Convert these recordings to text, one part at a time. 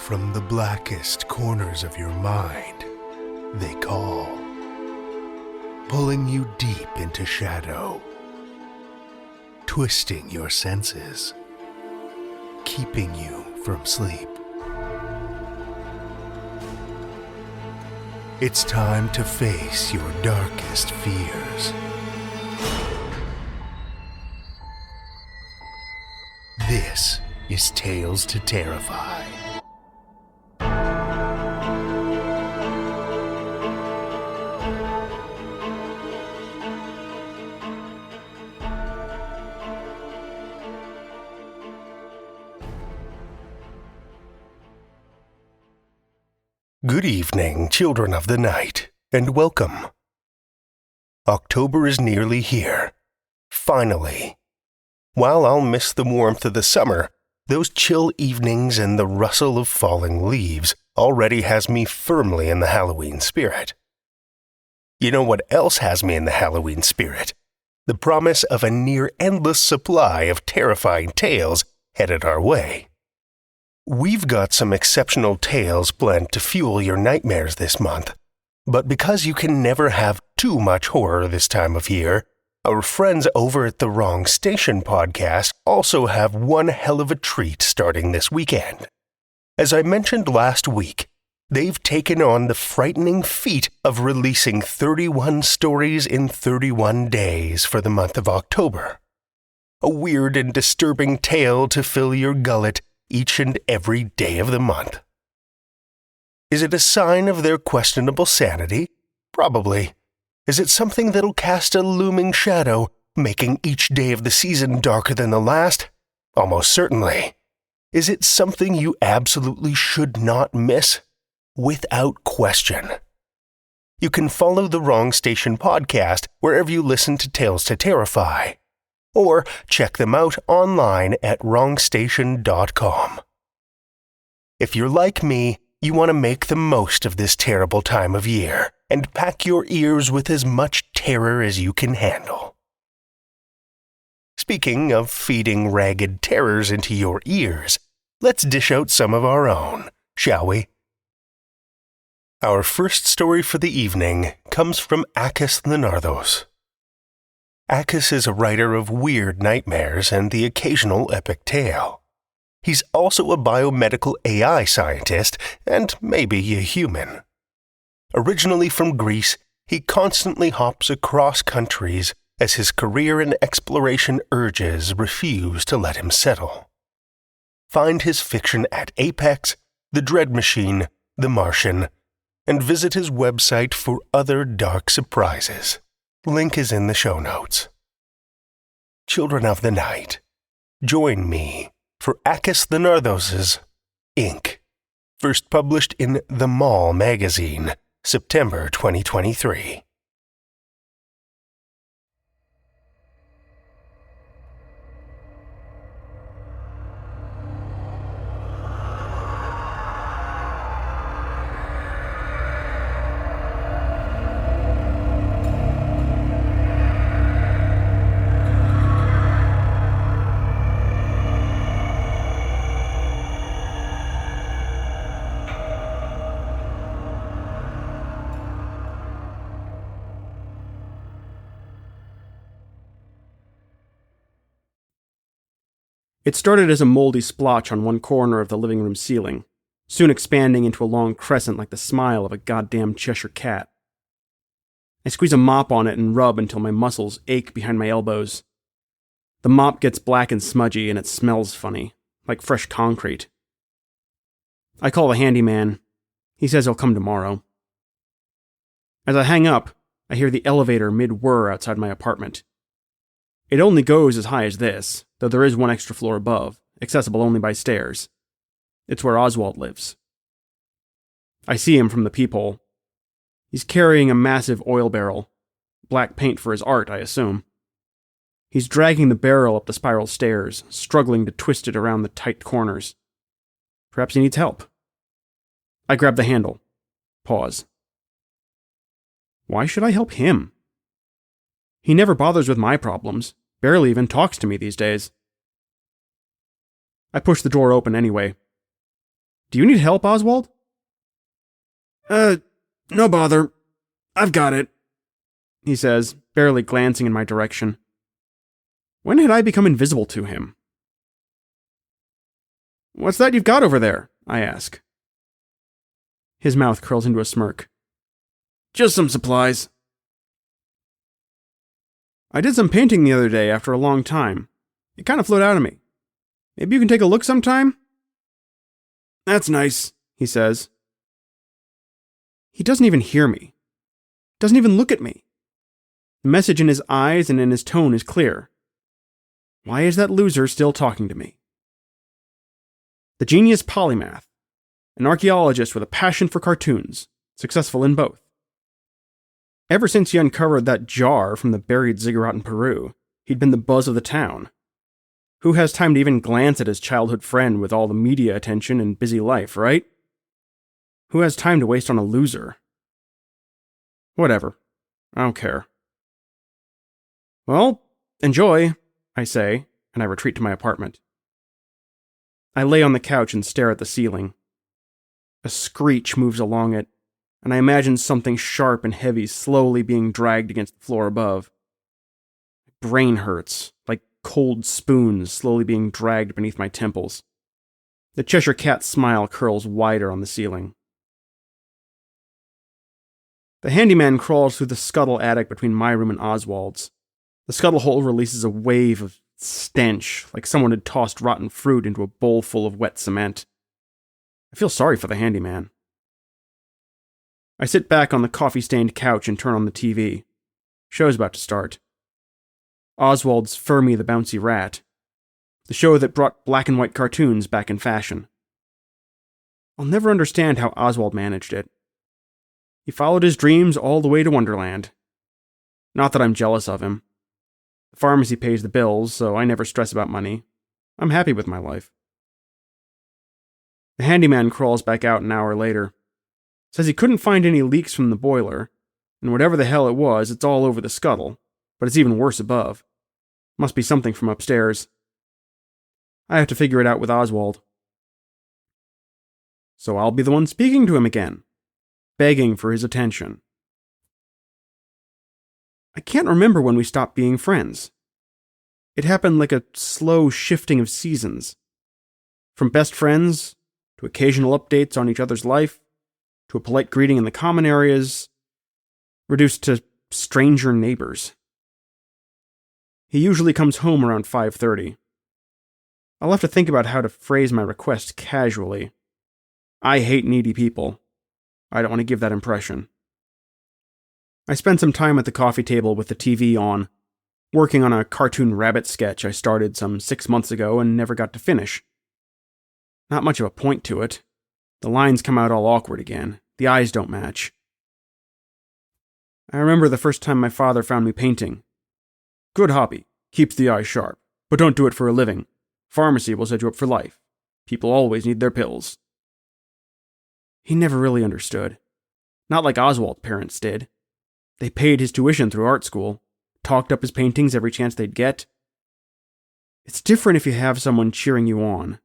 From the blackest corners of your mind, they call, pulling you deep into shadow, twisting your senses, keeping you from sleep. It's time to face your darkest fears. This is Tales to Terrify. Good evening, children of the night, and welcome. October is nearly here. Finally. While I'll miss the warmth of the summer, those chill evenings and the rustle of falling leaves already has me firmly in the Halloween spirit. You know what else has me in the Halloween spirit? The promise of a near-endless supply of terrifying tales headed our way. We've got some exceptional tales planned to fuel your nightmares this month, but because you can never have too much horror this time of year, our friends over at the Wrong Station podcast also have one hell of a treat starting this weekend. As I mentioned last week, they've taken on the frightening feat of releasing 31 stories in 31 days for the month of October. A weird and disturbing tale to fill your gullet each and every day of the month. Is it a sign of their questionable sanity? Probably. Is it something that'll cast a looming shadow, making each day of the season darker than the last? Almost certainly. Is it something you absolutely should not miss? Without question. You can follow the Wrong Station podcast wherever you listen to Tales to Terrify, or check them out online at wrongstation.com. If you're like me, you want to make the most of this terrible time of year and pack your ears with as much terror as you can handle. Speaking of feeding ragged terrors into your ears, let's dish out some of our own, shall we? Our first story for the evening comes from Akis Linardos. Akis is a writer of weird nightmares and the occasional epic tale. He's also a biomedical AI scientist and maybe a human. Originally from Greece, he constantly hops across countries as his career and exploration urges refuse to let him settle. Find his fiction at Apex, The Dread Machine, The Martian, and visit his website for other dark surprises. Link is in the show notes. Children of the Night, join me for Akis Linardos' Ink, first published in The Mall magazine, September 2023. It started as a moldy splotch on one corner of the living room ceiling, soon expanding into a long crescent like the smile of a goddamn Cheshire cat. I squeeze a mop on it and rub until my muscles ache behind my elbows. The mop gets black and smudgy and it smells funny, like fresh concrete. I call the handyman. He says he'll come tomorrow. As I hang up, I hear the elevator mid-whir outside my apartment. It only goes as high as this, though there is one extra floor above, accessible only by stairs. It's where Oswald lives. I see him from the peephole. He's carrying a massive oil barrel. Black paint for his art, I assume. He's dragging the barrel up the spiral stairs, struggling to twist it around the tight corners. Perhaps he needs help. I grab the handle. Pause. Why should I help him? He never bothers with my problems, barely even talks to me these days. I push the door open anyway. Do you need help, Oswald? No bother. I've got it, he says, barely glancing in my direction. When had I become invisible to him? What's that you've got over there? I ask. His mouth curls into a smirk. Just some supplies. I did some painting the other day after a long time. It kind of flowed out of me. Maybe you can take a look sometime? That's nice, he says. He doesn't even hear me. Doesn't even look at me. The message in his eyes and in his tone is clear. Why is that loser still talking to me? The genius polymath, an archaeologist with a passion for cartoons, successful in both. Ever since he uncovered that jar from the buried ziggurat in Peru, he'd been the buzz of the town. Who has time to even glance at his childhood friend with all the media attention and busy life, right? Who has time to waste on a loser? Whatever. I don't care. Well, enjoy, I say, and I retreat to my apartment. I lay on the couch and stare at the ceiling. A screech moves along it, and I imagine something sharp and heavy slowly being dragged against the floor above. My brain hurts, like cold spoons slowly being dragged beneath my temples. The Cheshire Cat's smile curls wider on the ceiling. The handyman crawls through the scuttle attic between my room and Oswald's. The scuttle hole releases a wave of stench, like someone had tossed rotten fruit into a bowl full of wet cement. I feel sorry for the handyman. I sit back on the coffee-stained couch and turn on the TV. Show's about to start. Oswald's Fermi the Bouncy Rat. The show that brought black and white cartoons back in fashion. I'll never understand how Oswald managed it. He followed his dreams all the way to Wonderland. Not that I'm jealous of him. The pharmacy pays the bills, so I never stress about money. I'm happy with my life. The handyman crawls back out an hour later. Says he couldn't find any leaks from the boiler, and whatever the hell it was, it's all over the scuttle, but it's even worse above. Must be something from upstairs. I have to figure it out with Oswald. So I'll be the one speaking to him again, begging for his attention. I can't remember when we stopped being friends. It happened like a slow shifting of seasons. From best friends, to occasional updates on each other's life, to a polite greeting in the common areas, reduced to stranger neighbors. He usually comes home around 5:30. I'll have to think about how to phrase my request casually. I hate needy people. I don't want to give that impression. I spent some time at the coffee table with the TV on, working on a cartoon rabbit sketch I started some 6 months ago and never got to finish. Not much of a point to it. The lines come out all awkward again. The eyes don't match. I remember the first time my father found me painting. Good hobby. Keeps the eyes sharp. But don't do it for a living. Pharmacy will set you up for life. People always need their pills. He never really understood. Not like Oswald's parents did. They paid his tuition through art school, talked up his paintings every chance they'd get. It's different if you have someone cheering you on.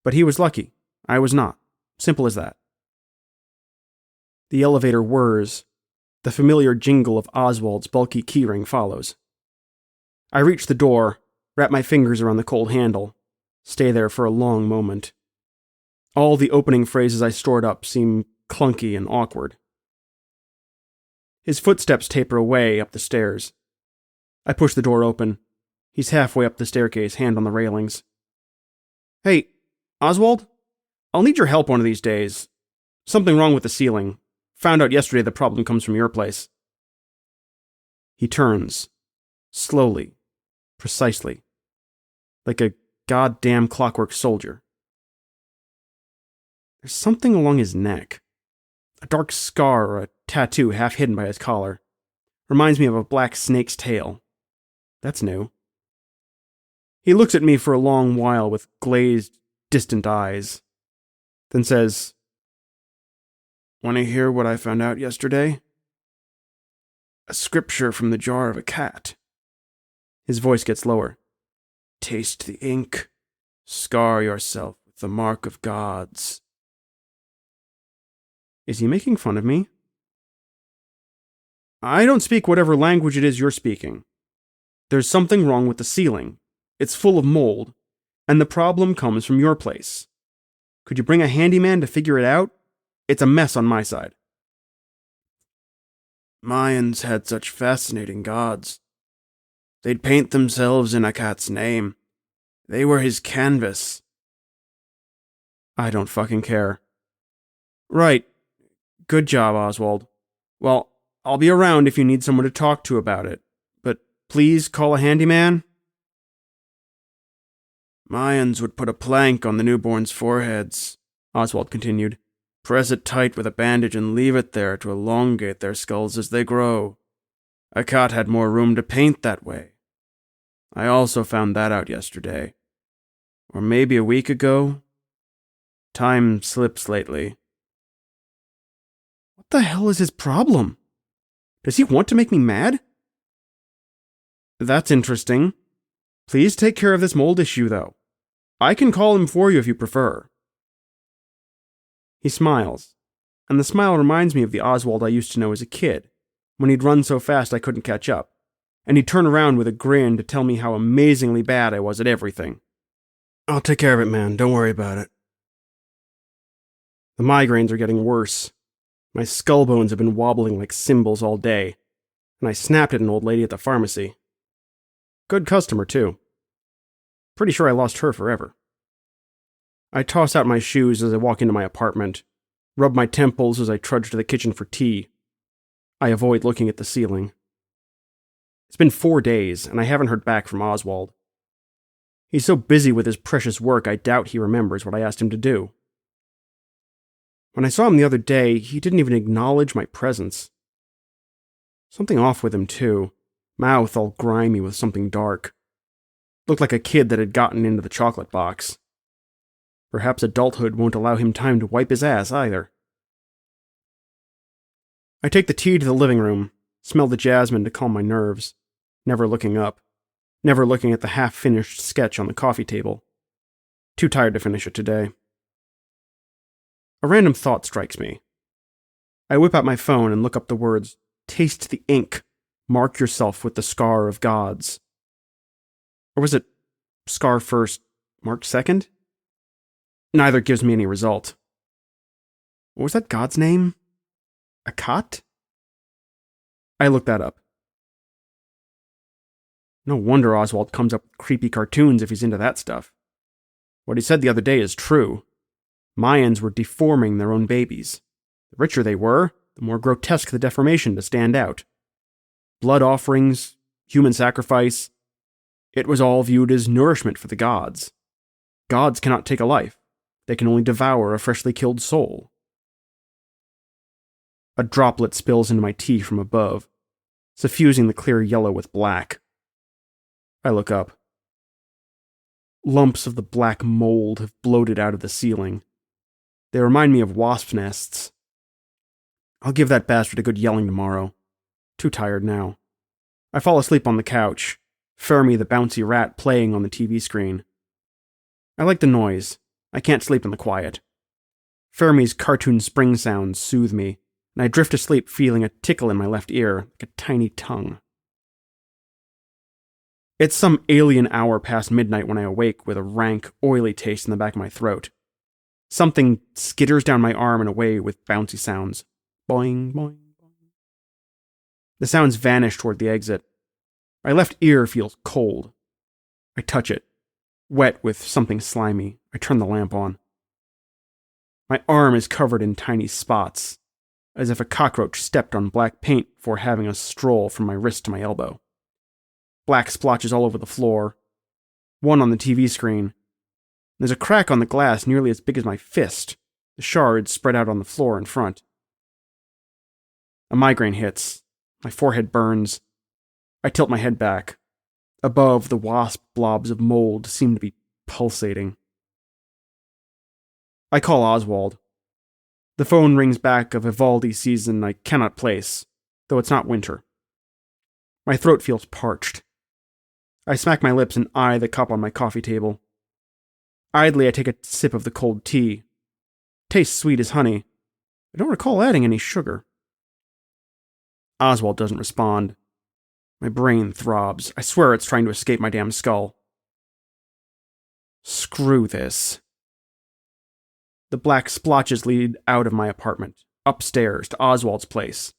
But he was lucky. I was not. Simple as that. The elevator whirs. The familiar jingle of Oswald's bulky keyring follows. I reach the door, wrap my fingers around the cold handle, stay there for a long moment. All the opening phrases I stored up seem clunky and awkward. His footsteps taper away up the stairs. I push the door open. He's halfway up the staircase, hand on the railings. Hey, Oswald? I'll need your help one of these days. Something wrong with the ceiling. Found out yesterday the problem comes from your place. He turns. Slowly. Precisely. Like a goddamn clockwork soldier. There's something along his neck. A dark scar or a tattoo half hidden by his collar. Reminds me of a black snake's tail. That's new. He looks at me for a long while with glazed, distant eyes. Then says, "Want to hear what I found out yesterday? A scripture from the jar of a cat." His voice gets lower. "Taste the ink. Scar yourself with the mark of gods. Is he making fun of me? I don't speak whatever language it is you're speaking. There's something wrong with the ceiling. It's full of mold, and the problem comes from your place. Could you bring a handyman to figure it out? It's a mess on my side. Mayans had such fascinating gods. They'd paint themselves in Akat's name. They were his canvas. I don't fucking care. Right. Good job, Oswald. Well, I'll be around if you need someone to talk to about it, but please call a handyman. Mayans would put a plank on the newborns' foreheads, Oswald continued. Press it tight with a bandage and leave it there to elongate their skulls as they grow. Akat had more room to paint that way. I also found that out yesterday. Or maybe a week ago. Time slips lately. What the hell is his problem? Does he want to make me mad? That's interesting. Please take care of this mold issue, though. I can call him for you if you prefer. He smiles, and the smile reminds me of the Oswald I used to know as a kid, when he'd run so fast I couldn't catch up, and he'd turn around with a grin to tell me how amazingly bad I was at everything. I'll take care of it, man. Don't worry about it. The migraines are getting worse. My skull bones have been wobbling like cymbals all day, and I snapped at an old lady at the pharmacy. Good customer, too. Pretty sure I lost her forever. I toss out my shoes as I walk into my apartment, rub my temples as I trudge to the kitchen for tea. I avoid looking at the ceiling. It's been 4 days, and I haven't heard back from Oswald. He's so busy with his precious work, I doubt he remembers what I asked him to do. When I saw him the other day, he didn't even acknowledge my presence. Something off with him, too. Mouth all grimy with something dark. Looked like a kid that had gotten into the chocolate box. Perhaps adulthood won't allow him time to wipe his ass, either. I take the tea to the living room, smell the jasmine to calm my nerves, never looking up, never looking at the half-finished sketch on the coffee table. Too tired to finish it today. A random thought strikes me. I whip out my phone and look up the words, "Taste the ink. Mark yourself with the scar of gods." Or was it scar first, mark second? Neither gives me any result. What was that god's name? Akat? I looked that up. No wonder Oswald comes up with creepy cartoons if he's into that stuff. What he said the other day is true. Mayans were deforming their own babies. The richer they were, the more grotesque the deformation to stand out. Blood offerings, human sacrifice. It was all viewed as nourishment for the gods. Gods cannot take a life. They can only devour a freshly killed soul. A droplet spills into my tea from above, suffusing the clear yellow with black. I look up. Lumps of the black mold have bloated out of the ceiling. They remind me of wasp nests. I'll give that bastard a good yelling tomorrow. Too tired now. I fall asleep on the couch, Fermi the bouncy rat playing on the TV screen. I like the noise. I can't sleep in the quiet. Fermi's cartoon spring sounds soothe me, and I drift asleep feeling a tickle in my left ear, like a tiny tongue. It's some alien hour past midnight when I awake with a rank, oily taste in the back of my throat. Something skitters down my arm and away with bouncy sounds. Boing, boing, boing. The sounds vanish toward the exit. My left ear feels cold. I touch it, wet with something slimy. I turn the lamp on. My arm is covered in tiny spots, as if a cockroach stepped on black paint before having a stroll from my wrist to my elbow. Black splotches all over the floor, one on the TV screen. There's a crack on the glass nearly as big as my fist, the shards spread out on the floor in front. A migraine hits. My forehead burns. I tilt my head back. Above, the wasp blobs of mold seem to be pulsating. I call Oswald. The phone rings back a Vivaldi season I cannot place, though it's not winter. My throat feels parched. I smack my lips and eye the cup on my coffee table. Idly, I take a sip of the cold tea. Tastes sweet as honey. I don't recall adding any sugar. Oswald doesn't respond. My brain throbs. I swear it's trying to escape my damn skull. Screw this. The black splotches lead out of my apartment, upstairs to Oswald's place.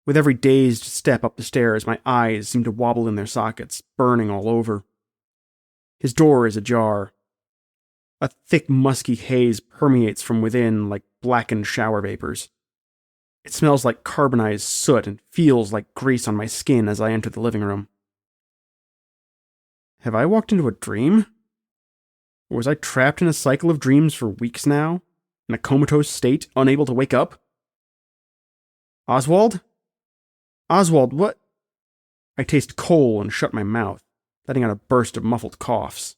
With every dazed step up the stairs, my eyes seem to wobble in their sockets, burning all over. His door is ajar. A thick, musky haze permeates from within like blackened shower vapors. It smells like carbonized soot and feels like grease on my skin as I enter the living room. Have I walked into a dream? Or was I trapped in a cycle of dreams for weeks now, in a comatose state, unable to wake up? Oswald? Oswald, what? I taste coal and shut my mouth, letting out a burst of muffled coughs.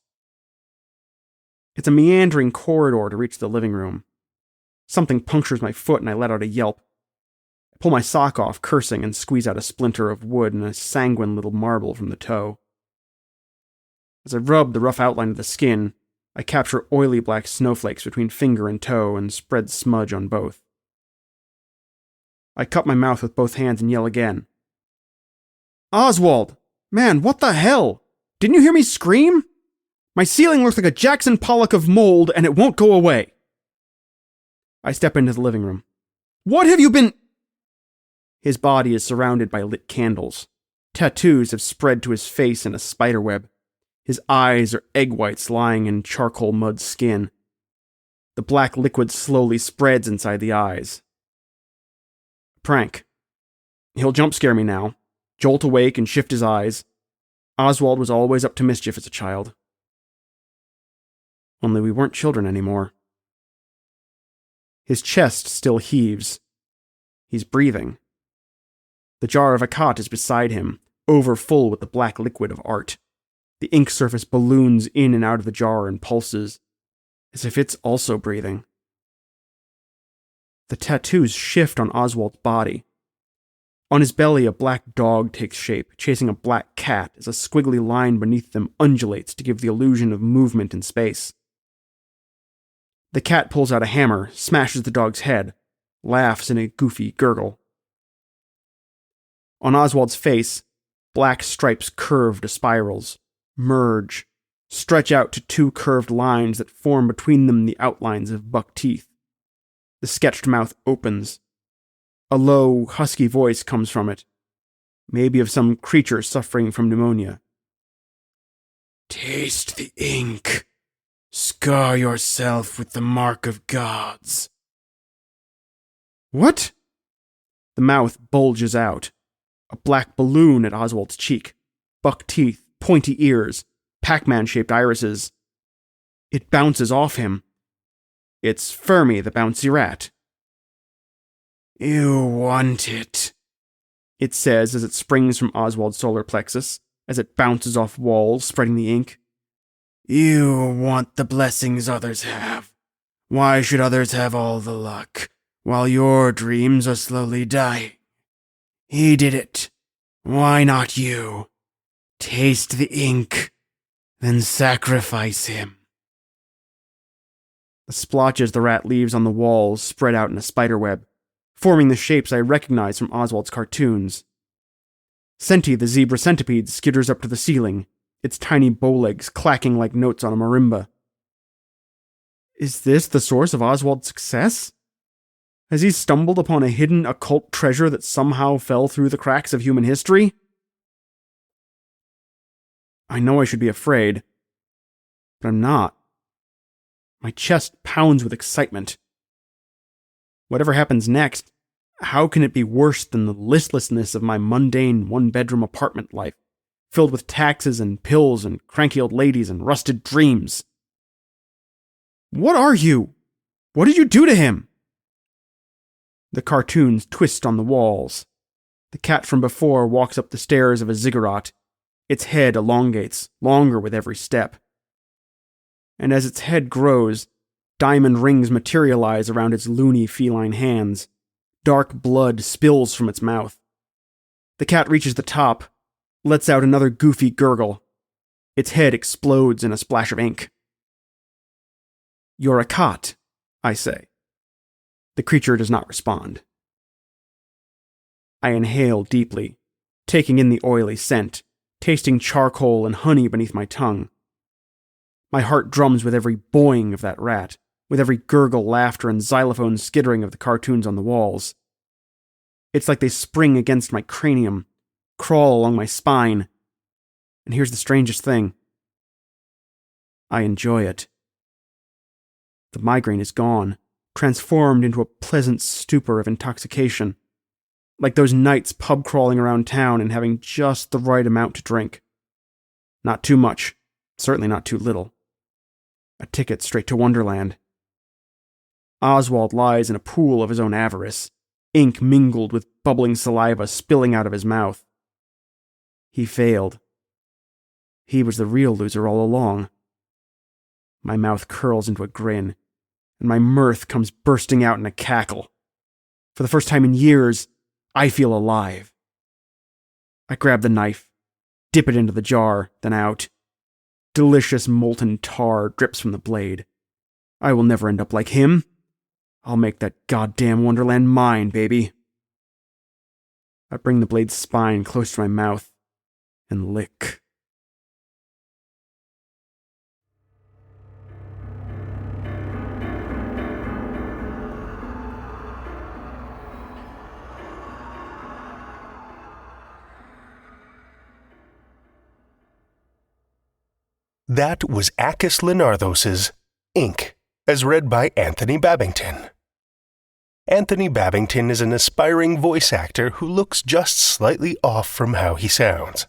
It's a meandering corridor to reach the living room. Something punctures my foot and I let out a yelp. I pull my sock off, cursing, and squeeze out a splinter of wood and a sanguine little marble from the toe. As I rub the rough outline of the skin, I capture oily black snowflakes between finger and toe and spread smudge on both. I cup my mouth with both hands and yell again. Oswald! Man, what the hell? Didn't you hear me scream? My ceiling looks like a Jackson Pollock of mold, and it won't go away. I step into the living room. What have you been... His body is surrounded by lit candles. Tattoos have spread to his face in a spiderweb. His eyes are egg whites lying in charcoal mud skin. The black liquid slowly spreads inside the eyes. Prank. He'll jump scare me now, jolt awake and shift his eyes. Oswald was always up to mischief as a child. Only we weren't children anymore. His chest still heaves. He's breathing. The jar of Akat is beside him, overfull with the black liquid of art. The ink surface balloons in and out of the jar and pulses, as if it's also breathing. The tattoos shift on Oswald's body. On his belly, a black dog takes shape, chasing a black cat as a squiggly line beneath them undulates to give the illusion of movement in space. The cat pulls out a hammer, smashes the dog's head, laughs in a goofy gurgle. On Oswald's face, black stripes curve to spirals, merge, stretch out to two curved lines that form between them the outlines of buck teeth. The sketched mouth opens. A low, husky voice comes from it, maybe of some creature suffering from pneumonia. Taste the ink. Scar yourself with the mark of gods. What? The mouth bulges out. A black balloon at Oswald's cheek. Buck teeth, pointy ears, Pac-Man-shaped irises. It bounces off him. It's Fermi, the bouncy rat. You want it, it says as it springs from Oswald's solar plexus, as it bounces off walls, spreading the ink. You want the blessings others have. Why should others have all the luck, while your dreams are slowly dying? He did it. Why not you? Taste the ink, then sacrifice him. The splotches the rat leaves on the walls spread out in a spiderweb, forming the shapes I recognize from Oswald's cartoons. Senti, the zebra centipede, skitters up to the ceiling, its tiny bowlegs clacking like notes on a marimba. Is this the source of Oswald's success? Has he stumbled upon a hidden occult treasure that somehow fell through the cracks of human history? I know I should be afraid, but I'm not. My chest pounds with excitement. Whatever happens next, how can it be worse than the listlessness of my mundane one-bedroom apartment life, filled with taxes and pills and cranky old ladies and rusted dreams? What are you? What did you do to him? The cartoons twist on the walls. The cat from before walks up the stairs of a ziggurat. Its head elongates, longer with every step. And as its head grows, diamond rings materialize around its loony feline hands. Dark blood spills from its mouth. The cat reaches the top, lets out another goofy gurgle. Its head explodes in a splash of ink. "You're a cot," I say. The creature does not respond. I inhale deeply, taking in the oily scent, tasting charcoal and honey beneath my tongue. My heart drums with every boing of that rat, with every gurgle, laughter, and xylophone skittering of the cartoons on the walls. It's like they spring against my cranium, crawl along my spine. And here's the strangest thing. I enjoy it. The migraine is gone, transformed into a pleasant stupor of intoxication, like those nights pub crawling around town and having just the right amount to drink. Not too much, certainly not too little. A ticket straight to Wonderland. Oswald lies in a pool of his own avarice, ink mingled with bubbling saliva spilling out of his mouth. He failed. He was the real loser all along. My mouth curls into a grin, and my mirth comes bursting out in a cackle. For the first time in years, I feel alive. I grab the knife, dip it into the jar, then out. Delicious molten tar drips from the blade. I will never end up like him. I'll make that goddamn Wonderland mine, baby. I bring the blade's spine close to my mouth and lick. That was Akis Linardos' Ink, as read by Anthony Babington. Anthony Babington is an aspiring voice actor who looks just slightly off from how he sounds.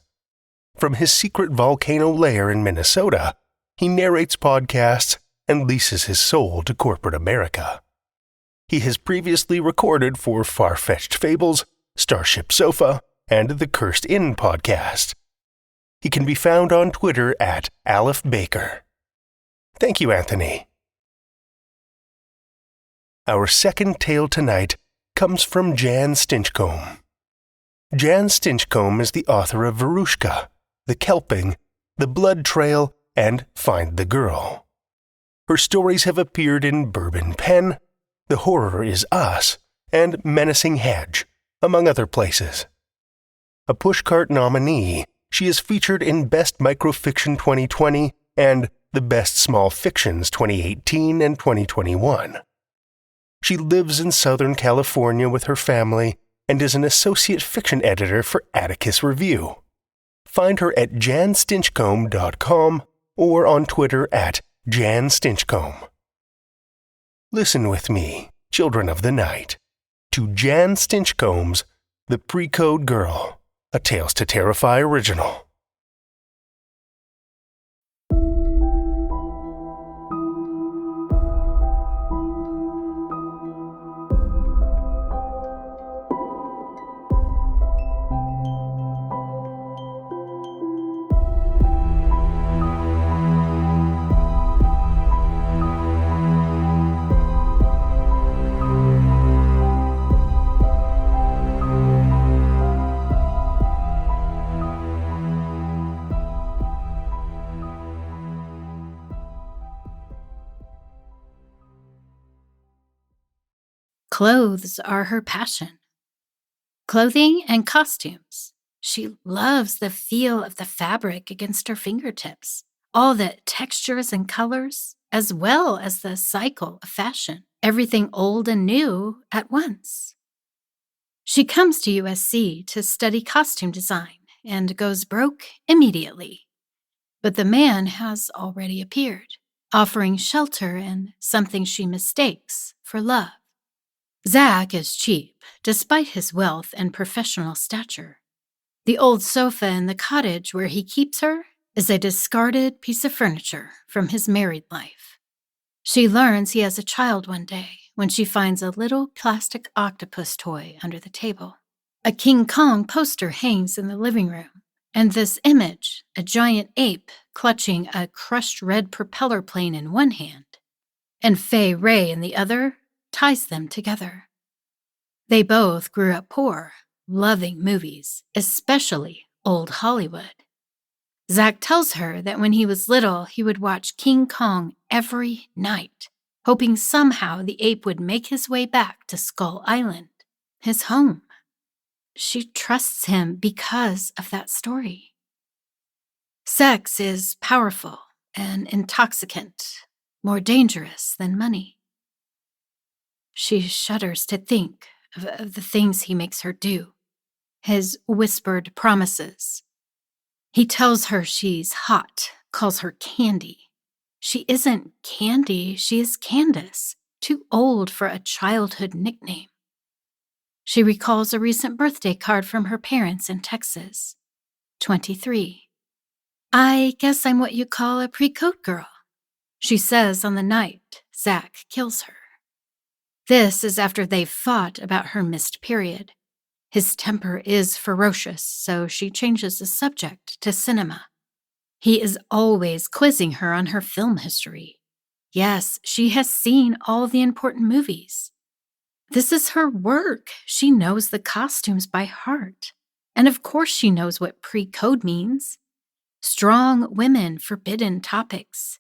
From his secret volcano lair in Minnesota, he narrates podcasts and leases his soul to corporate America. He has previously recorded for Far-Fetched Fables, Starship Sofa, and the Cursed Inn podcast. He can be found on Twitter at Aleph Baker. Thank you, Anthony. Our second tale tonight comes from Jan Stinchcomb. Jan Stinchcomb is the author of Verushka, The Kelping, The Blood Trail, and Find the Girl. Her stories have appeared in Bourbon Pen, The Horror Is Us, and Menacing Hedge, among other places. A Pushcart nominee, she is featured in Best Microfiction 2020 and the Best Small Fictions 2018 and 2021. She lives in Southern California with her family and is an associate fiction editor for Atticus Review. Find her at janstinchcomb.com or on Twitter at janstinchcomb. Listen with me, children of the night, to Jan Stinchcomb's The Pre-Code Girl, a Tales to Terrify original. Clothes are her passion. Clothing and costumes. She loves the feel of the fabric against her fingertips, all the textures and colors, as well as the cycle of fashion, everything old and new at once. She comes to USC to study costume design and goes broke immediately. But the man has already appeared, offering shelter and something she mistakes for love. Zach is cheap, despite his wealth and professional stature. The old sofa in the cottage where he keeps her is a discarded piece of furniture from his married life. She learns he has a child one day when she finds a little plastic octopus toy under the table. A King Kong poster hangs in the living room, and this image, a giant ape clutching a crushed red propeller plane in one hand, and Fay Ray in the other, ties them together. They both grew up poor, loving movies, especially old Hollywood. Zach tells her that when he was little, he would watch King Kong every night, hoping somehow the ape would make his way back to Skull Island, his home. She trusts him because of that story. Sex is powerful and intoxicant, more dangerous than money. She shudders to think of the things he makes her do, his whispered promises. He tells her she's hot, calls her Candy. She isn't Candy, she is Candace, too old for a childhood nickname. She recalls a recent birthday card from her parents in Texas. 23. I guess I'm what you call a pre-code girl, she says on the night Zach kills her. This is after they've fought about her missed period. His temper is ferocious, so she changes the subject to cinema. He is always quizzing her on her film history. Yes, she has seen all the important movies. This is her work. She knows the costumes by heart. And of course she knows what pre-code means. Strong women, forbidden topics.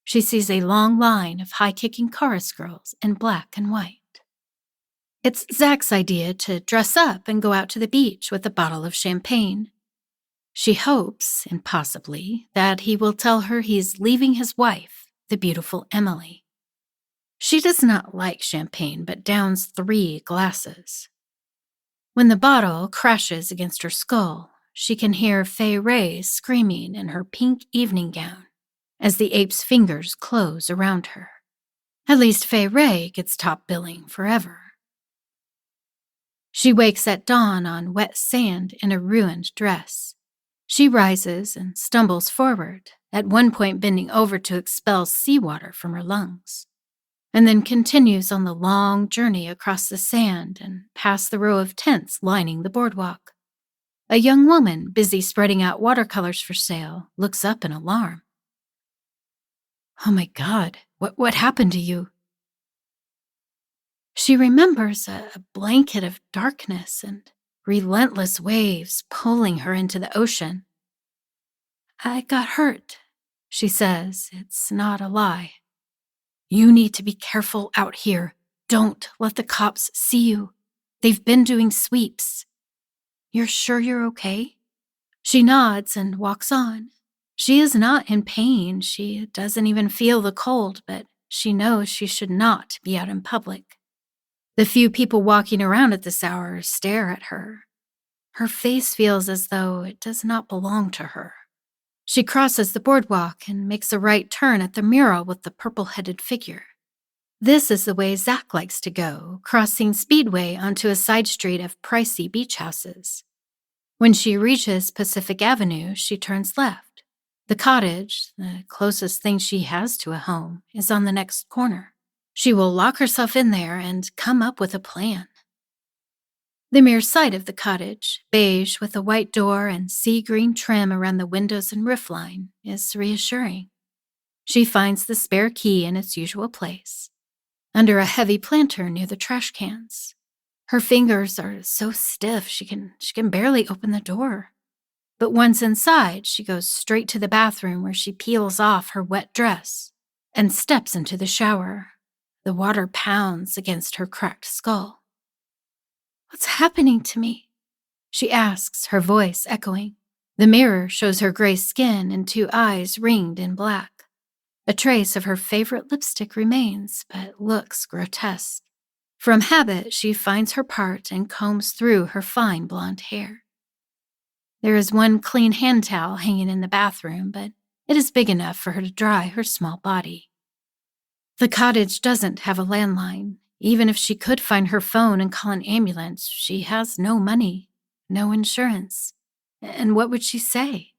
She sees a long line of high-kicking chorus girls in black and white. It's Zach's idea to dress up and go out to the beach with a bottle of champagne. She hopes, impossibly, that he will tell her he's leaving his wife, the beautiful Emily. She does not like champagne, but downs 3 glasses. When the bottle crashes against her skull, she can hear Fay Ray screaming in her pink evening gown as the ape's fingers close around her. At least Fay Ray gets top billing forever. She wakes at dawn on wet sand in a ruined dress. She rises and stumbles forward, at one point bending over to expel seawater from her lungs, and then continues on the long journey across the sand and past the row of tents lining the boardwalk. A young woman, busy spreading out watercolors for sale, looks up in alarm. Oh my God, what happened to you? She remembers a blanket of darkness and relentless waves pulling her into the ocean. I got hurt, she says. It's not a lie. You need to be careful out here. Don't let the cops see you. They've been doing sweeps. You're sure you're okay? She nods and walks on. She is not in pain. She doesn't even feel the cold, but she knows she should not be out in public. The few people walking around at this hour stare at her. Her face feels as though it does not belong to her. She crosses the boardwalk and makes a right turn at the mural with the purple-headed figure. This is the way Zach likes to go, crossing Speedway onto a side street of pricey beach houses. When she reaches Pacific Avenue, she turns left. The cottage, the closest thing she has to a home, is on the next corner. She will lock herself in there and come up with a plan. The mere sight of the cottage, beige with a white door and sea green trim around the windows and roofline, is reassuring. She finds the spare key in its usual place, under a heavy planter near the trash cans. Her fingers are so stiff she can barely open the door. But once inside, she goes straight to the bathroom where she peels off her wet dress and steps into the shower. The water pounds against her cracked skull. What's happening to me? She asks, her voice echoing. The mirror shows her gray skin and 2 eyes ringed in black. A trace of her favorite lipstick remains, but looks grotesque. From habit, she finds her part and combs through her fine blonde hair. There is 1 clean hand towel hanging in the bathroom, but it is big enough for her to dry her small body. The cottage doesn't have a landline. Even if she could find her phone and call an ambulance, she has no money, no insurance. And what would she say?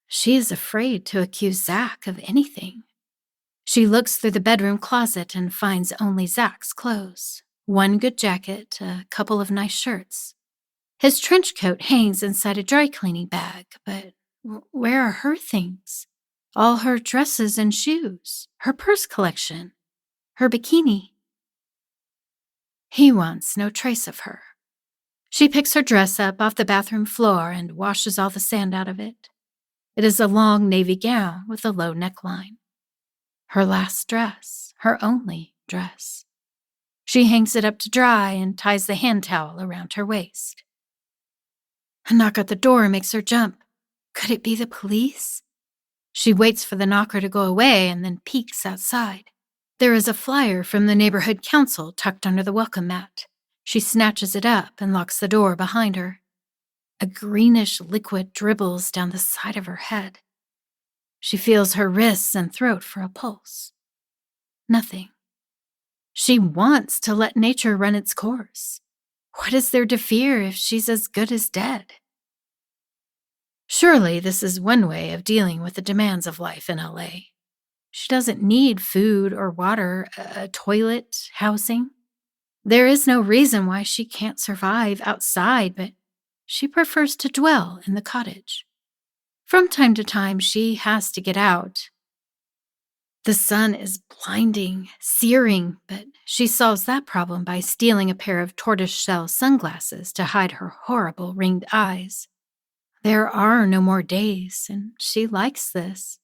She is afraid to accuse Zach of anything. She looks through the bedroom closet and finds only Zach's clothes. 1 good jacket, a couple of nice shirts. His trench coat hangs inside a dry cleaning bag, but where are her things? All her dresses and shoes, her purse collection, her bikini. He wants no trace of her. She picks her dress up off the bathroom floor and washes all the sand out of it. It is a long navy gown with a low neckline. Her last dress, her only dress. She hangs it up to dry and ties the hand towel around her waist. A knock at the door makes her jump. Could it be the police? She waits for the knocker to go away and then peeks outside. There is a flyer from the neighborhood council tucked under the welcome mat. She snatches it up and locks the door behind her. A greenish liquid dribbles down the side of her head. She feels her wrists and throat for a pulse. Nothing. She wants to let nature run its course. What is there to fear if she's as good as dead? Surely this is one way of dealing with the demands of life in LA. She doesn't need food or water, a toilet, housing. There is no reason why she can't survive outside, but she prefers to dwell in the cottage. From time to time, she has to get out. The sun is blinding, searing, but she solves that problem by stealing a pair of tortoiseshell sunglasses to hide her horrible ringed eyes. There are no more days, and she likes this.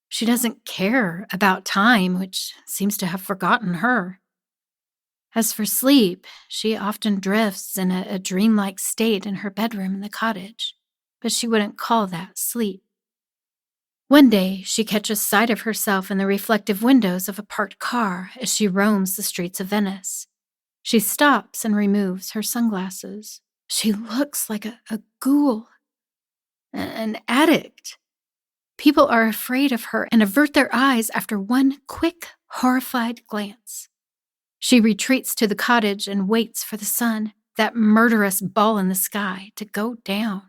She doesn't care about time, which seems to have forgotten her. As for sleep, she often drifts in a dreamlike state in her bedroom in the cottage, but she wouldn't call that sleep. One day, she catches sight of herself in the reflective windows of a parked car as she roams the streets of Venice. She stops and removes her sunglasses. She looks like a ghoul, an addict. People are afraid of her and avert their eyes after one quick, horrified glance. She retreats to the cottage and waits for the sun, that murderous ball in the sky, to go down.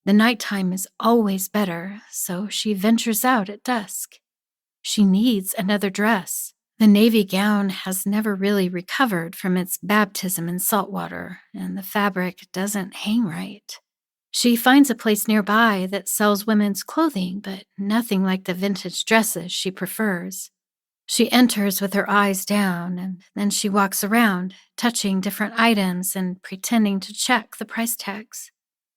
The nighttime is always better, so she ventures out at dusk. She needs another dress. The navy gown has never really recovered from its baptism in salt water, and the fabric doesn't hang right. She finds a place nearby that sells women's clothing, but nothing like the vintage dresses she prefers. She enters with her eyes down, and then she walks around, touching different items and pretending to check the price tags.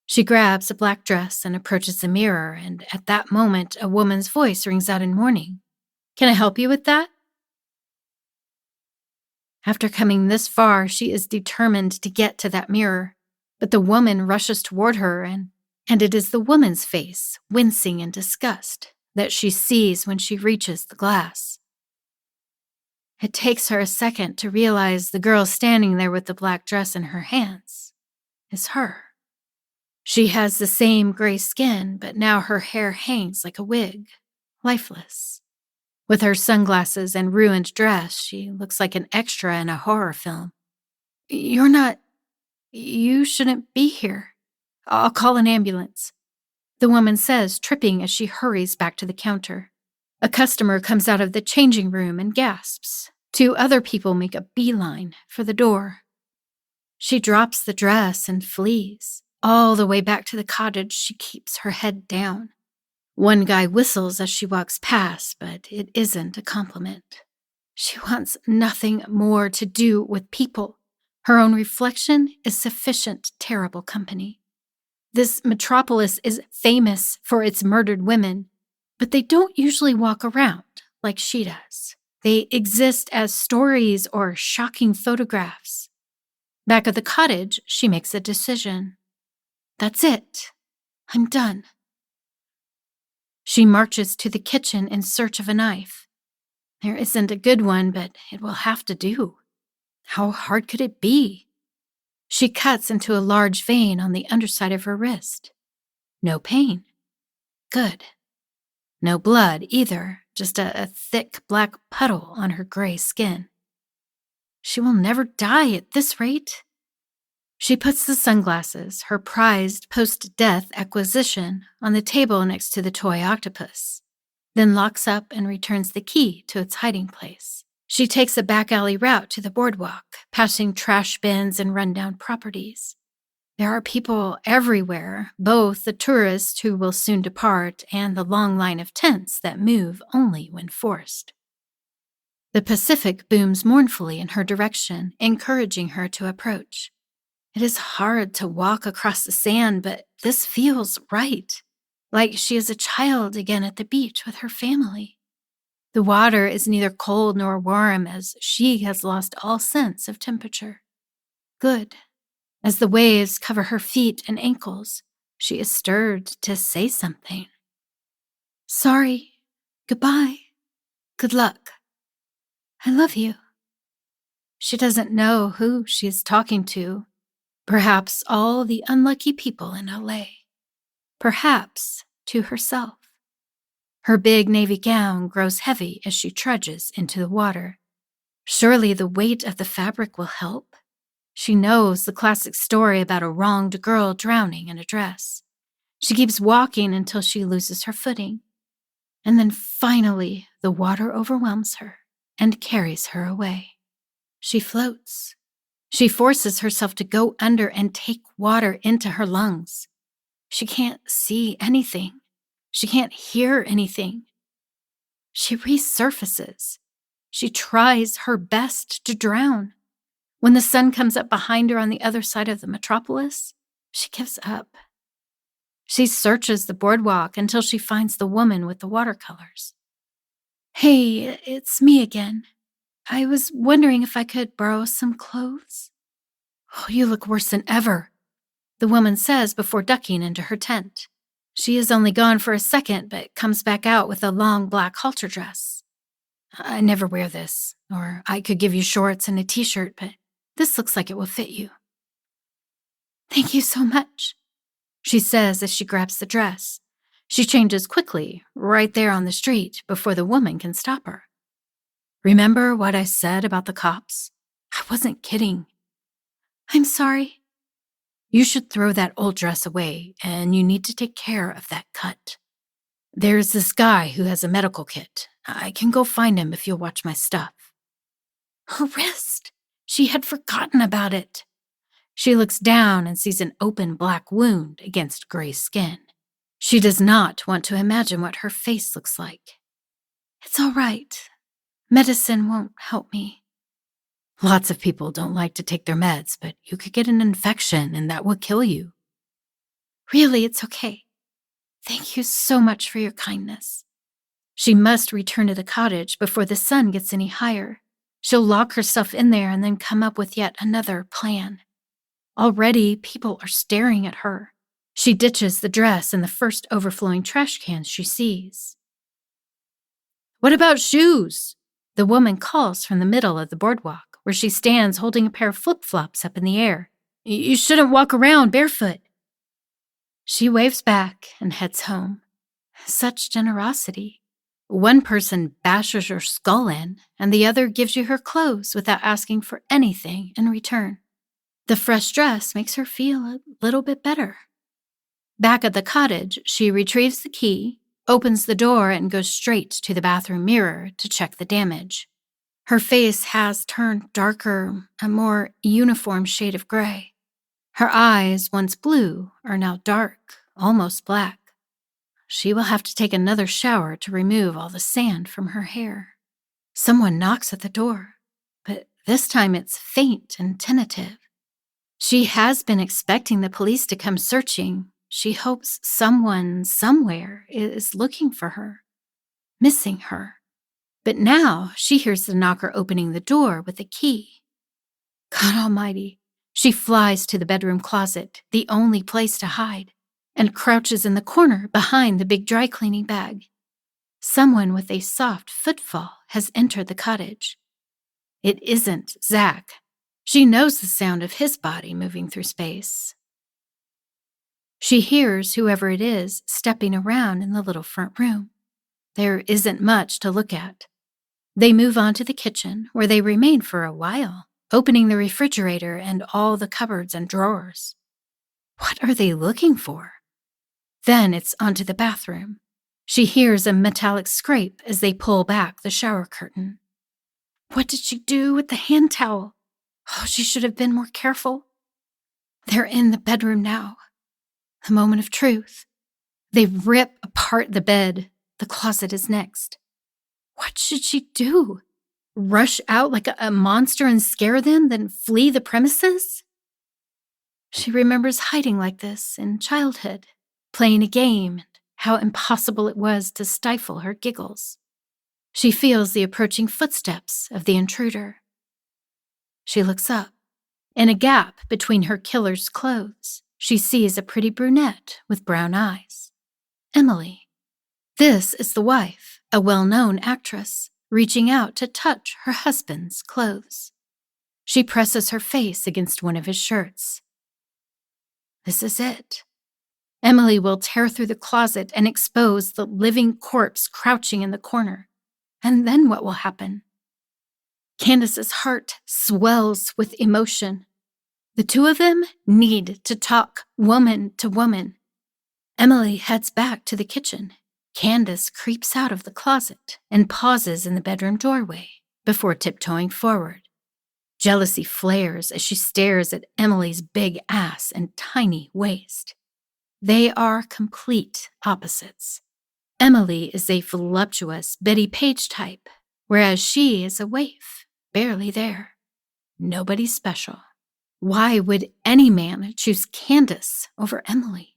She grabs a black dress and approaches the mirror, and at that moment, a woman's voice rings out in warning. "Can I help you with that?" After coming this far, she is determined to get to that mirror, but the woman rushes toward her, and it is the woman's face, wincing in disgust, that she sees when she reaches the glass. It takes her a second to realize the girl standing there with the black dress in her hands is her. She has the same gray skin, but now her hair hangs like a wig, lifeless. With her sunglasses and ruined dress, she looks like an extra in a horror film. You shouldn't be here. I'll call an ambulance," the woman says, tripping as she hurries back to the counter. A customer comes out of the changing room and gasps. 2 other people make a beeline for the door. She drops the dress and flees. All the way back to the cottage, she keeps her head down. One guy whistles as she walks past, but it isn't a compliment. She wants nothing more to do with people. Her own reflection is sufficient terrible company. This metropolis is famous for its murdered women, but they don't usually walk around like she does. They exist as stories or shocking photographs. Back at the cottage, she makes a decision. That's it. I'm done. She marches to the kitchen in search of a knife. There isn't a good one, but it will have to do. How hard could it be? She cuts into a large vein on the underside of her wrist. No pain. Good. No blood either, just a thick black puddle on her gray skin. She will never die at this rate. She puts the sunglasses, her prized post-death acquisition, on the table next to the toy octopus, then locks up and returns the key to its hiding place. She takes a back alley route to the boardwalk, passing trash bins and rundown properties. There are people everywhere, both the tourists who will soon depart and the long line of tents that move only when forced. The Pacific booms mournfully in her direction, encouraging her to approach. It is hard to walk across the sand, but this feels right, like she is a child again at the beach with her family. The water is neither cold nor warm, as she has lost all sense of temperature. Good. As the waves cover her feet and ankles, she is stirred to say something. Sorry. Goodbye. Good luck. I love you. She doesn't know who she is talking to. Perhaps all the unlucky people in LA. Perhaps to herself. Her big navy gown grows heavy as she trudges into the water. Surely the weight of the fabric will help. She knows the classic story about a wronged girl drowning in a dress. She keeps walking until she loses her footing. And then finally, the water overwhelms her and carries her away. She floats. She forces herself to go under and take water into her lungs. She can't see anything. She can't hear anything. She resurfaces. She tries her best to drown. When the sun comes up behind her on the other side of the metropolis, she gives up. She searches the boardwalk until she finds the woman with the watercolors. Hey, it's me again. I was wondering if I could borrow some clothes. Oh, you look worse than ever, the woman says before ducking into her tent. She is only gone for a second, but comes back out with a long black halter dress. I never wear this, or I could give you shorts and a t-shirt, but this looks like it will fit you. Thank you so much, she says as she grabs the dress. She changes quickly, right there on the street, before the woman can stop her. Remember what I said about the cops? I wasn't kidding. I'm sorry. You should throw that old dress away, and you need to take care of that cut. There's this guy who has a medical kit. I can go find him if you'll watch my stuff. Her wrist! She had forgotten about it. She looks down and sees an open black wound against gray skin. She does not want to imagine what her face looks like. It's all right. Medicine won't help me. Lots of people don't like to take their meds, but you could get an infection and that would kill you. Really, it's okay. Thank you so much for your kindness. She must return to the cottage before the sun gets any higher. She'll lock herself in there and then come up with yet another plan. Already, people are staring at her. She ditches the dress and the first overflowing trash cans she sees. What about shoes? The woman calls from the middle of the boardwalk, where she stands holding a pair of flip-flops up in the air. You shouldn't walk around barefoot. She waves back and heads home. Such generosity. One person bashes your skull in, and the other gives you her clothes without asking for anything in return. The fresh dress makes her feel a little bit better. Back at the cottage, she retrieves the key, opens the door, and goes straight to the bathroom mirror to check the damage. Her face has turned darker, a more uniform shade of gray. Her eyes, once blue, are now dark, almost black. She will have to take another shower to remove all the sand from her hair. Someone knocks at the door, but this time it's faint and tentative. She has been expecting the police to come searching. She hopes someone, somewhere, is looking for her, missing her. But now she hears the knocker opening the door with a key. God almighty, she flies to the bedroom closet, the only place to hide, and crouches in the corner behind the big dry cleaning bag. Someone with a soft footfall has entered the cottage. It isn't Zach. She knows the sound of his body moving through space. She hears whoever it is stepping around in the little front room. There isn't much to look at. They move on to the kitchen, where they remain for a while, opening the refrigerator and all the cupboards and drawers. What are they looking for? Then it's onto the bathroom. She hears a metallic scrape as they pull back the shower curtain. What did she do with the hand towel? Oh, she should have been more careful. They're in the bedroom now. The moment of truth. They rip apart the bed. The closet is next. What should she do? Rush out like a monster and scare them, then flee the premises? She remembers hiding like this in childhood, playing a game, and how impossible it was to stifle her giggles. She feels the approaching footsteps of the intruder. She looks up. In a gap between her killer's clothes, she sees a pretty brunette with brown eyes. Emily. This is the wife, a well-known actress, reaching out to touch her husband's clothes. She presses her face against one of his shirts. This is it. Emily will tear through the closet and expose the living corpse crouching in the corner. And then what will happen? Candace's heart swells with emotion. The two of them need to talk woman to woman. Emily heads back to the kitchen. Candace creeps out of the closet and pauses in the bedroom doorway before tiptoeing forward. Jealousy flares as she stares at Emily's big ass and tiny waist. They are complete opposites. Emily is a voluptuous Betty Page type, whereas she is a waif, barely there. Nobody special. Why would any man choose Candace over Emily?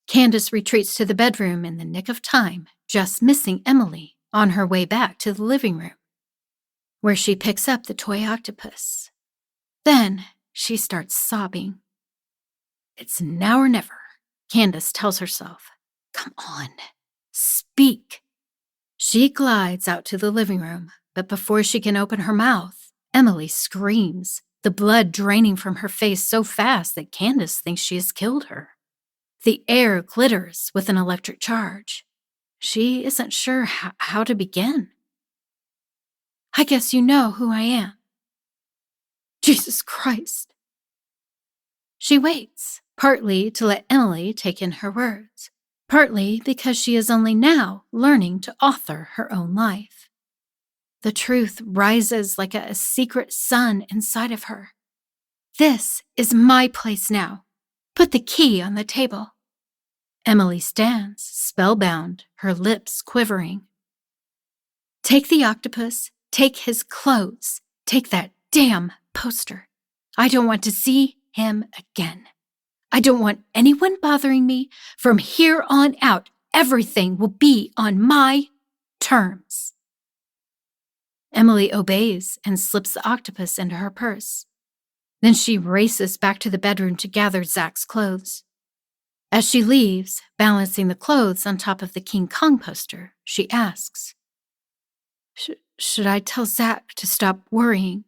Candace retreats to the bedroom in the nick of time, just missing Emily on her way back to the living room, where she picks up the toy octopus. Then she starts sobbing. It's now or never, Candace tells herself. Come on, speak. She glides out to the living room, but before she can open her mouth, Emily screams, the blood draining from her face so fast that Candace thinks she has killed her. The air glitters with an electric charge. She isn't sure how to begin. I guess you know who I am. Jesus Christ. She waits, partly to let Emily take in her words, partly because she is only now learning to author her own life. The truth rises like a secret sun inside of her. This is my place now. Put the key on the table. Emily stands, spellbound, her lips quivering. Take the octopus, take his clothes, take that damn poster. I don't want to see him again. I don't want anyone bothering me. From here on out, everything will be on my terms. Emily obeys and slips the octopus into her purse. Then she races back to the bedroom to gather Zach's clothes. As she leaves, balancing the clothes on top of the King Kong poster, she asks, Should I tell Zach to stop worrying?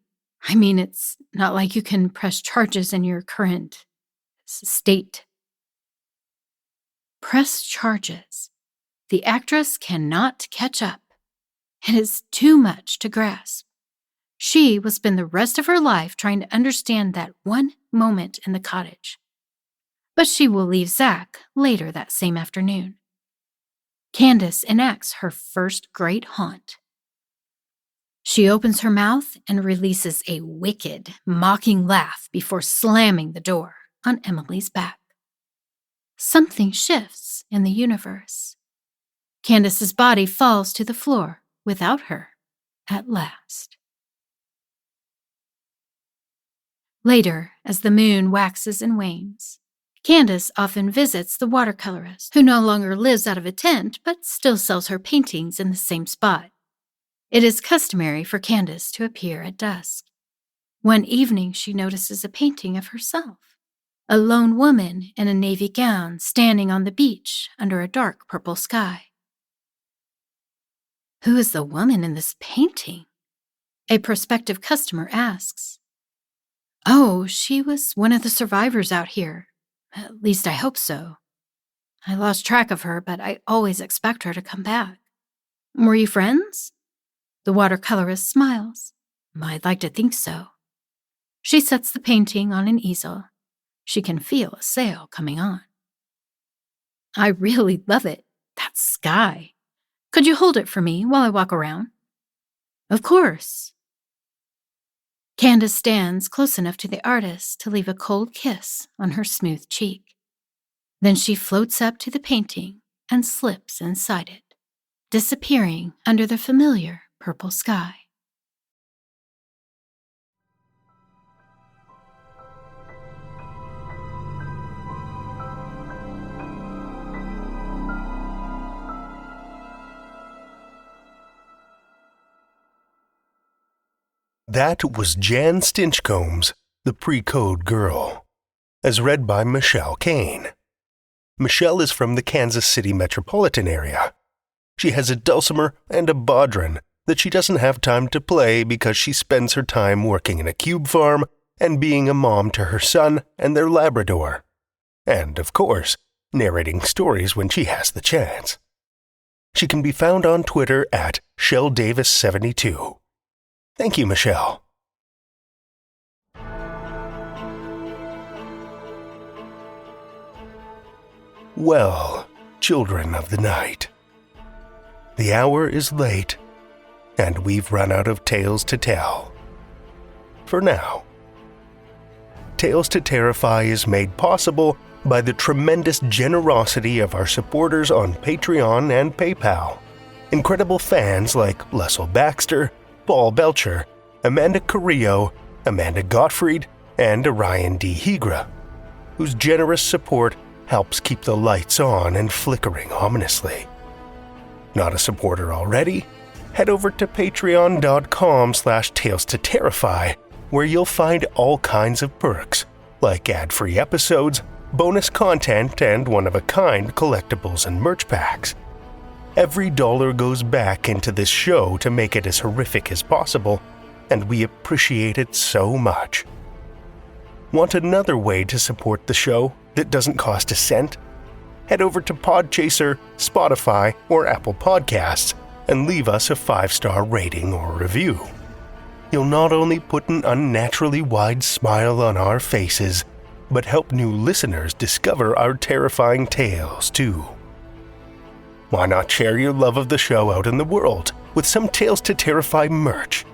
I mean, it's not like you can press charges in your current state. Press charges. The actress cannot catch up. It is too much to grasp. She will spend the rest of her life trying to understand that one moment in the cottage. But she will leave Zach later that same afternoon. Candace enacts her first great haunt. She opens her mouth and releases a wicked, mocking laugh before slamming the door on Emily's back. Something shifts in the universe. Candace's body falls to the floor without her at last. Later, as the moon waxes and wanes, Candace often visits the watercolorist, who no longer lives out of a tent but still sells her paintings in the same spot. It is customary for Candace to appear at dusk. One evening she notices a painting of herself, a lone woman in a navy gown standing on the beach under a dark purple sky. Who is the woman in this painting? A prospective customer asks. Oh, she was one of the survivors out here. At least I hope so. I lost track of her, but I always expect her to come back. Were you friends? The watercolorist smiles. I'd like to think so. She sets the painting on an easel. She can feel a sale coming on. I really love it. That sky. Could you hold it for me while I walk around? Of course. Candace stands close enough to the artist to leave a cold kiss on her smooth cheek. Then she floats up to the painting and slips inside it, disappearing under the familiar purple sky. That was Jan Stinchcomb's The Pre-Code Girl, as read by Michelle Kane. Michelle is from the Kansas City metropolitan area. She has a dulcimer and a bodhrán that she doesn't have time to play because she spends her time working in a cube farm and being a mom to her son and their Labrador. And, of course, narrating stories when she has the chance. She can be found on Twitter at ShellDavis72. Thank you, Michelle. Well, children of the night, the hour is late, and we've run out of tales to tell. For now. Tales to Terrify is made possible by the tremendous generosity of our supporters on Patreon and PayPal. Incredible fans like Lestle Baxter, Paul Belcher, Amanda Carrillo, Amanda Gottfried, and Orion D. Hegre, whose generous support helps keep the lights on and flickering ominously. Not a supporter already? Head over to patreon.com/Tales to Terrify, where you'll find all kinds of perks, like ad-free episodes, bonus content, and one-of-a-kind collectibles and merch packs. Every dollar goes back into this show to make it as horrific as possible, and we appreciate it so much. Want another way to support the show that doesn't cost a cent? Head over to Podchaser, Spotify, or Apple Podcasts and leave us a 5-star rating or review. You'll not only put an unnaturally wide smile on our faces, but help new listeners discover our terrifying tales too. Why not share your love of the show out in the world with some Tales to Terrify merch?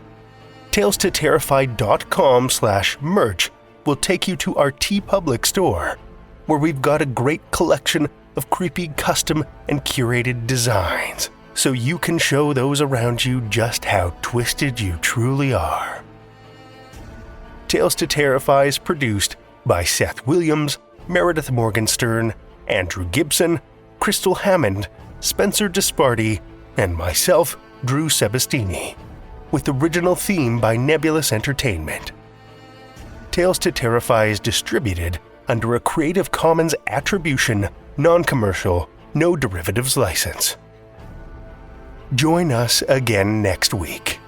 TalesToTerrify.com/merch will take you to our TeePublic store, where we've got a great collection of creepy custom and curated designs, so you can show those around you just how twisted you truly are. Tales to Terrify is produced by Seth Williams, Meredith Morgenstern, Andrew Gibson, Crystal Hammond, Spencer Disparty, and myself, Drew Sebastini, with original theme by Nebulous Entertainment. Tales to Terrify is distributed under a Creative Commons Attribution, Non-Commercial, No Derivatives license. Join us again next week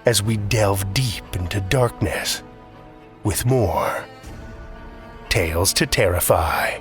as we delve deep into darkness with more Tales to Terrify.